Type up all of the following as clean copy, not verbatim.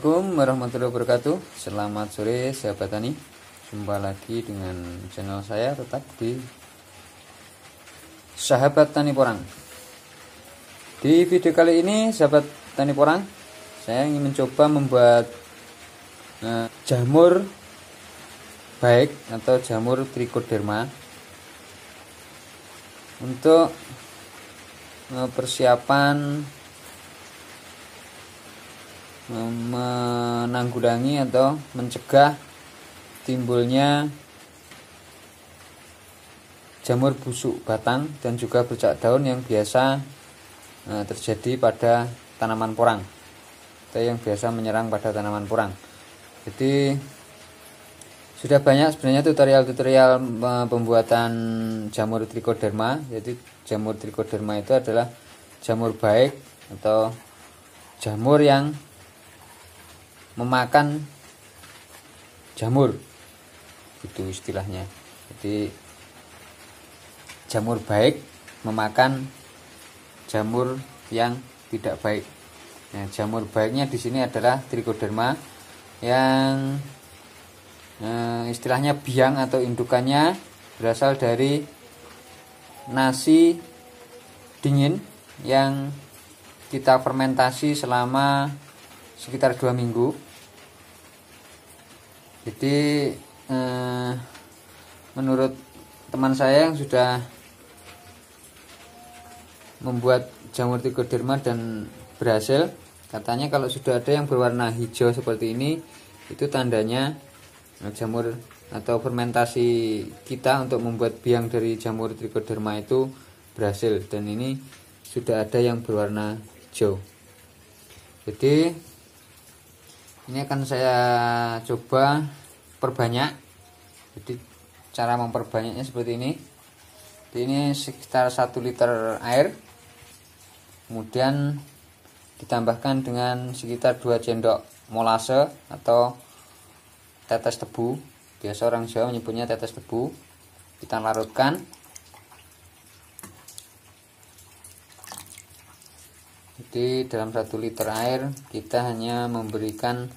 Assalamualaikum warahmatullahi wabarakatuh. Selamat sore sahabat tani. Jumpa lagi dengan channel saya tetap di Sahabat Tani Porang. Di video kali ini sahabat tani porang, saya ingin mencoba membuat jamur baik atau jamur trichoderma untuk persiapan menanggulangi atau mencegah timbulnya jamur busuk batang dan juga bercak daun yang biasa terjadi pada tanaman porang atau yang biasa menyerang pada tanaman porang. Jadi sudah banyak sebenarnya tutorial-tutorial pembuatan jamur trichoderma. Jadi jamur trichoderma itu adalah jamur baik atau jamur yang memakan jamur, itu istilahnya. Jadi jamur baik memakan jamur yang tidak baik. Nah, jamur baiknya di sini adalah trichoderma yang istilahnya biang atau indukannya berasal dari nasi dingin yang kita fermentasi selama sekitar 2 minggu. Jadi menurut teman saya yang sudah membuat jamur trichoderma dan berhasil, katanya kalau sudah ada yang berwarna hijau seperti ini, itu tandanya jamur atau fermentasi kita untuk membuat biang dari jamur trichoderma itu berhasil, dan ini sudah ada yang berwarna hijau. Jadi ini akan saya coba perbanyak. Jadi cara memperbanyaknya seperti ini. Jadi ini sekitar 1 liter air, kemudian ditambahkan dengan sekitar 2 sendok molase atau tetes tebu. Biasa orang Jawa menyebutnya tetes tebu. Kita larutkan. Jadi dalam 1 liter air kita hanya memberikan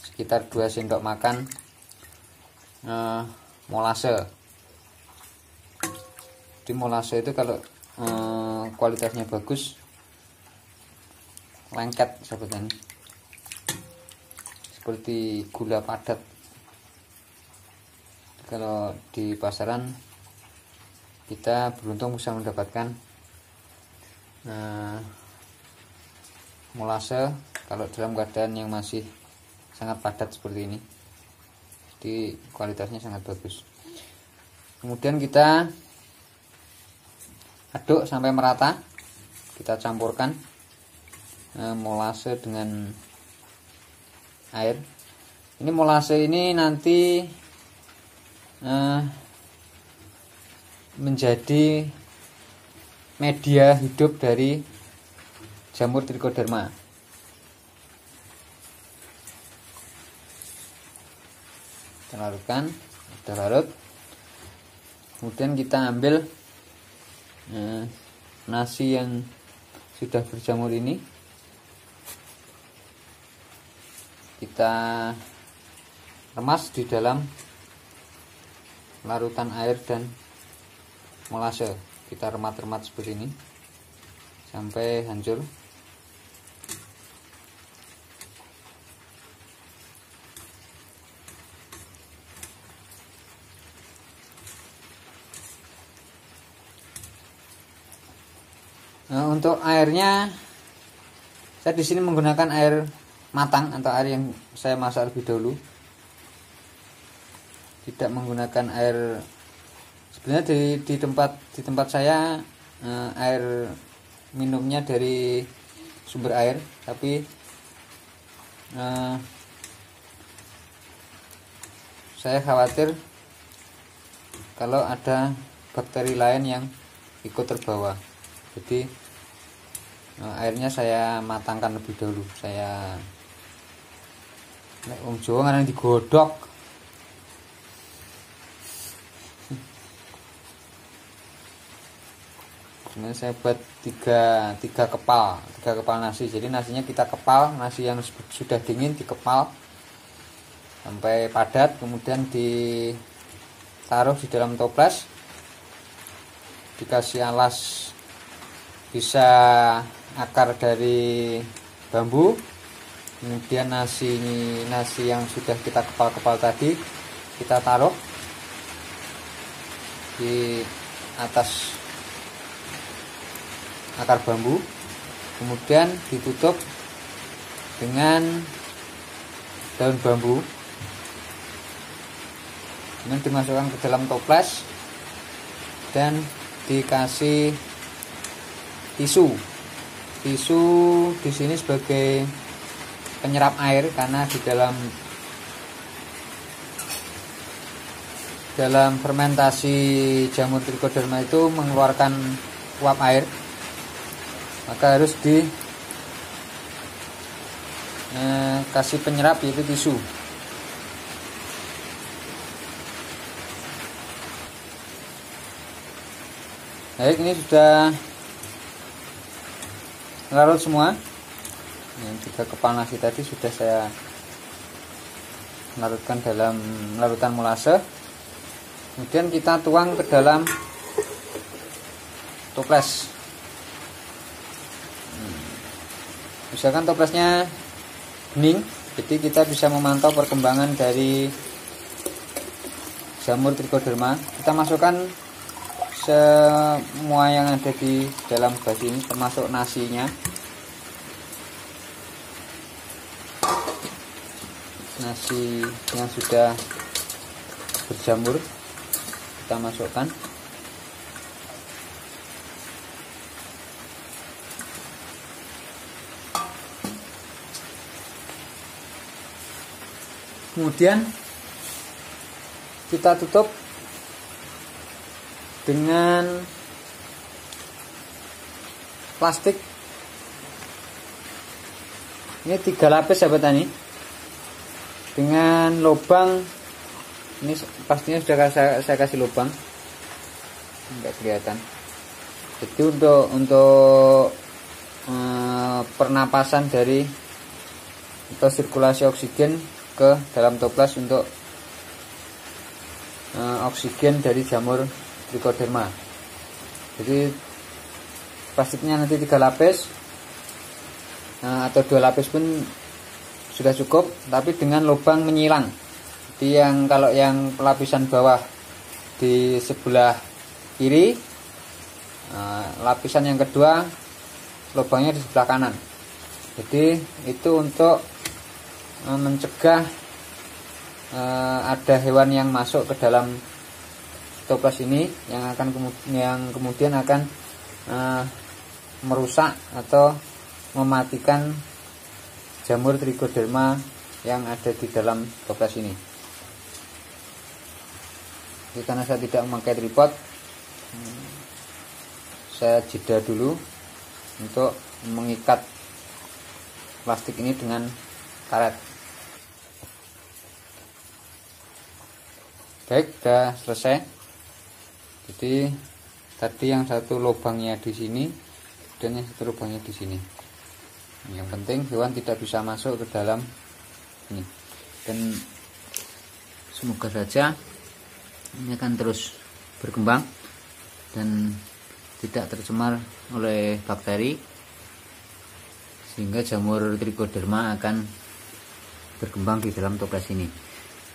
sekitar 2 sendok makan molase. Di molase itu kalau kualitasnya bagus, lengket sahabat, seperti gula padat. Kalau di pasaran kita beruntung bisa mendapatkan molase kalau dalam keadaan yang masih sangat padat seperti ini. Jadi kualitasnya sangat bagus. Kemudian kita aduk sampai merata. Kita campurkan molase dengan air. Ini molase ini nanti menjadi media hidup dari jamur trichoderma. Kita larutkan, sudah larut. Kemudian kita ambil nasi yang sudah berjamur ini, kita remas di dalam larutan air dan molase. Kita remat-remat seperti ini sampai hancur. Nah, untuk airnya saya di sini menggunakan air matang atau air yang saya masak lebih dahulu. Tidak menggunakan air, sebenarnya di tempat saya air minumnya dari sumber air, tapi saya khawatir kalau ada bakteri lain yang ikut terbawa. Jadi airnya saya matangkan lebih dahulu. Saya wong Jawa ngarani digodhog. Kemudian saya buat tiga kepal nasi. Jadi nasinya kita kepal, nasi yang sudah dingin dikepal sampai padat, kemudian ditaruh di dalam toples, dikasih alas bisa akar dari bambu. Kemudian nasi yang sudah kita kepal tadi kita taruh di atas akar bambu, kemudian ditutup dengan daun bambu, kemudian dimasukkan ke dalam toples dan dikasih tisu di sini sebagai penyerap air, karena di dalam fermentasi jamur trichoderma itu mengeluarkan uap air, maka harus dikasih penyerap yaitu tisu. Baik, ini sudah larut semua. Yang 3 kepal nasi tadi sudah saya larutkan dalam larutan molase. Kemudian kita tuang ke dalam toples. Misalkan toplesnya bening, jadi kita bisa memantau perkembangan dari jamur trichoderma. Kita masukkan semua yang ada di dalam gelas ini, termasuk nasinya. Nasi yang sudah berjamur kita masukkan. Kemudian kita tutup dengan plastik. Ini 3 lapis sahabat tani, dengan lubang. Ini pastinya sudah saya kasih lubang, enggak kelihatan. Jadi untuk pernapasan dari atau sirkulasi oksigen ke dalam toples, untuk oksigen dari jamur trichoderma. Jadi plastiknya nanti 3 lapis atau 2 lapis pun sudah cukup, tapi dengan lubang menyilang. Jadi kalau yang lapisan bawah di sebelah kiri, lapisan yang kedua lubangnya di sebelah kanan. Jadi itu untuk mencegah ada hewan yang masuk ke dalam toples ini yang kemudian akan merusak atau mematikan jamur trichoderma yang ada di dalam toples ini. Jadi karena saya tidak memakai tripod, saya jeda dulu untuk mengikat plastik ini dengan karet. Baik, sudah selesai. Jadi tadi yang satu lubangnya di sini dan yang satu lubangnya di sini. Yang penting hewan tidak bisa masuk ke dalam ini. Dan semoga saja ini akan terus berkembang dan tidak tercemar oleh bakteri, sehingga jamur trichoderma akan berkembang di dalam toples ini.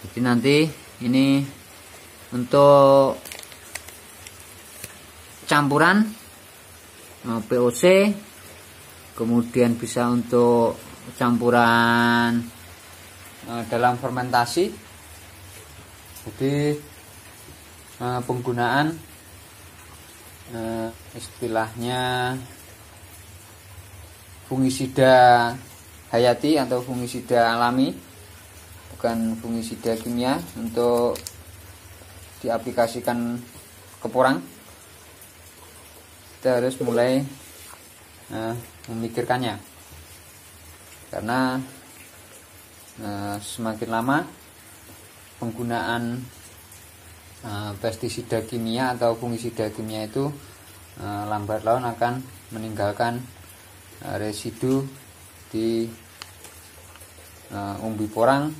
Jadi nanti ini untuk campuran POC, kemudian bisa untuk campuran dalam fermentasi. Jadi penggunaan istilahnya fungisida hayati atau fungisida alami, bukan fungisida kimia, untuk diaplikasikan ke porang. Kita harus mulai memikirkannya, karena semakin lama penggunaan pestisida kimia atau fungisida kimia itu lambat laun akan meninggalkan residu di umbi porang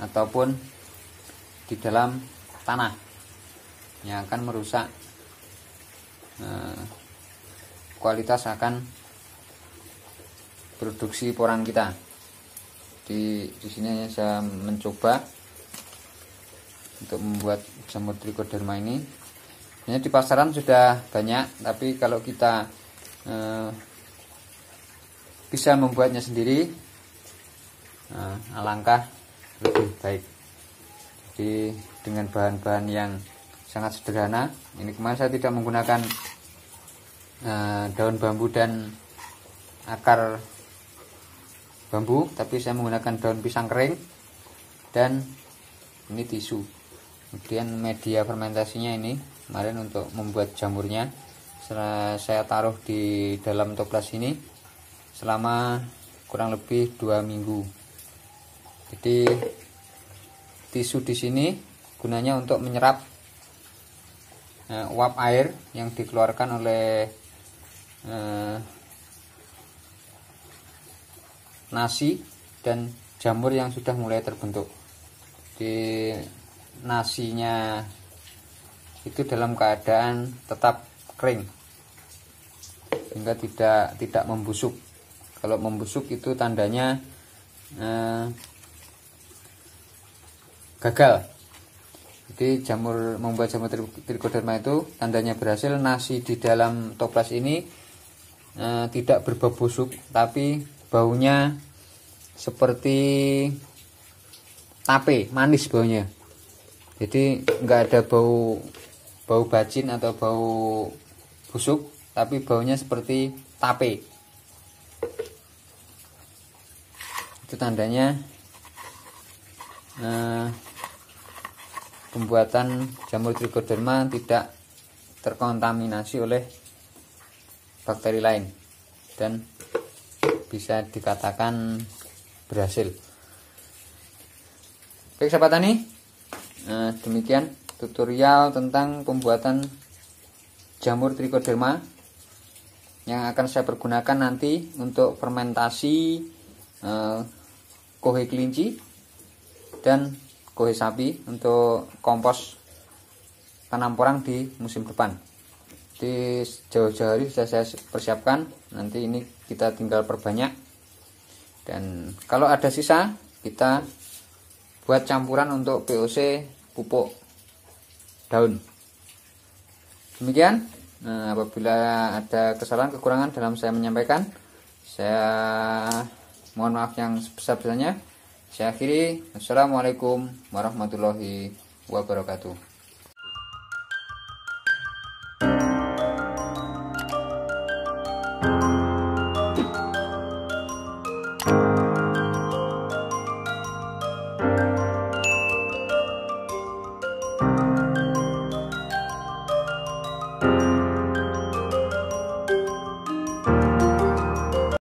ataupun di dalam tanah yang akan merusak kualitas akan produksi porang kita. Di sini saya mencoba untuk membuat jamur trichoderma ini. Ini di pasaran sudah banyak, tapi kalau kita bisa membuatnya sendiri, alangkah lebih baik. Jadi dengan bahan-bahan yang sangat sederhana. Ini kemarin saya tidak menggunakan daun bambu dan akar bambu, tapi saya menggunakan daun pisang kering dan ini tisu. Kemudian media fermentasinya ini kemarin untuk membuat jamurnya, setelah saya taruh di dalam toples ini selama kurang lebih 2 minggu. Jadi tisu di sini gunanya untuk menyerap uap air yang dikeluarkan oleh nasi dan jamur yang sudah mulai terbentuk. Di nasinya itu dalam keadaan tetap kering sehingga tidak membusuk. Kalau membusuk itu tandanya gagal. Jadi membuat jamur trichoderma itu tandanya berhasil. Nasi di dalam toples ini tidak berbau busuk, tapi baunya seperti tape, manis baunya. Jadi nggak ada bau bacin atau bau busuk, tapi baunya seperti tape. Itu tandanya pembuatan jamur trichoderma tidak terkontaminasi oleh bakteri lain dan bisa dikatakan berhasil. Baik sahabat tani, demikian tutorial tentang pembuatan jamur trichoderma yang akan saya pergunakan nanti untuk fermentasi kohe kelinci dan kohe sapi untuk kompos tanam porang di musim depan. Di jauh-jauh hari sudah saya persiapkan, nanti ini kita tinggal perbanyak, dan kalau ada sisa kita buat campuran untuk POC pupuk daun. Demikian. Apabila ada kesalahan kekurangan dalam saya menyampaikan, saya mohon maaf yang sebesar-besarnya. Saya akhiri. Assalamualaikum warahmatullahi wabarakatuh.